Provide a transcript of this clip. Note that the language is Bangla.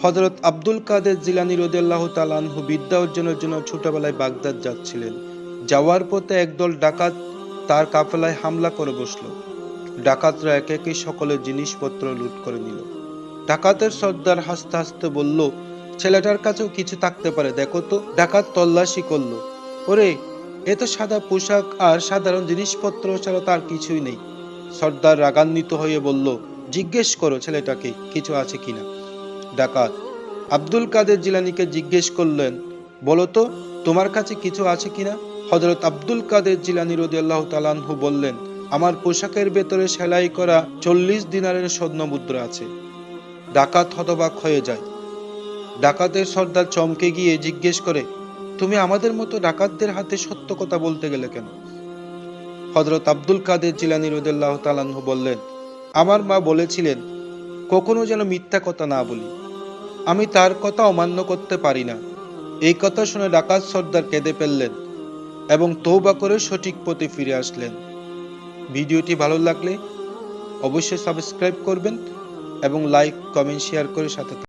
হযরত আব্দুল কাদের জিলানী রাদিয়াল্লাহু তাআলা আনহু বিদ্যা অর্জনের জন্য ছোটবেলায় বাগদাদ যাচ্ছিলেন। যাওয়ার পথে একদল ডাকাত তার কাফেলায় হামলা করে বসল। ডাকাতরা একে একে সকলের জিনিসপত্র লুট করে নিল। ডাকাতের সর্দার হাসতে হাসতে বলল, ছেলেটার কাছেও কিছু থাকতে পারে, দেখো তো। ডাকাত তল্লাশি করলো। ওরে, এ তো সাদা পোশাক আর সাধারণ জিনিসপত্র ছাড়া তার কিছুই নেই। সর্দার রাগান্বিত হয়ে বলল, জিজ্ঞেস করো ছেলেটাকে কিছু আছে কিনা। ডাকাত আব্দুল কাদের জিলানীকে জিজ্ঞেস করলেন, বলো তো তোমার কাছে কিছু আছে কিনা। হযরত আব্দুল কাদের জিলানী রাদিয়াল্লাহু তাআলা আনহু বললেন, আমার পোশাকের ভেতরে সেলাই করা 40 দিনারের স্বর্ণ মুদ্রা আছে। ডাকাত হতবাক হয়ে যায়। ডাকাতের সর্দার চমকে গিয়ে জিজ্ঞেস করে, তুমি আমাদের মতো ডাকাতদের হাতে সত্য কথা বলতে গেলে কেন। হযরত আব্দুল কাদের জিলানী রাদিয়াল্লাহু তাআলা আনহু বললেন, আমার মা বলেছিলেন কখনো যেন মিথ্যা কথা না বলি। আমি তার কথা অমান্য করতে পারি না। এই কথা শুনে ডাকাত সর্দার কেঁদে ফেললেন এবং তওবা করে সঠিক পথে ফিরে আসলেন। ভিডিওটি ভালো লাগলে অবশ্যই সাবস্ক্রাইব করবেন এবং লাইক, কমেন্ট, শেয়ার করে সাথে থাকবেন।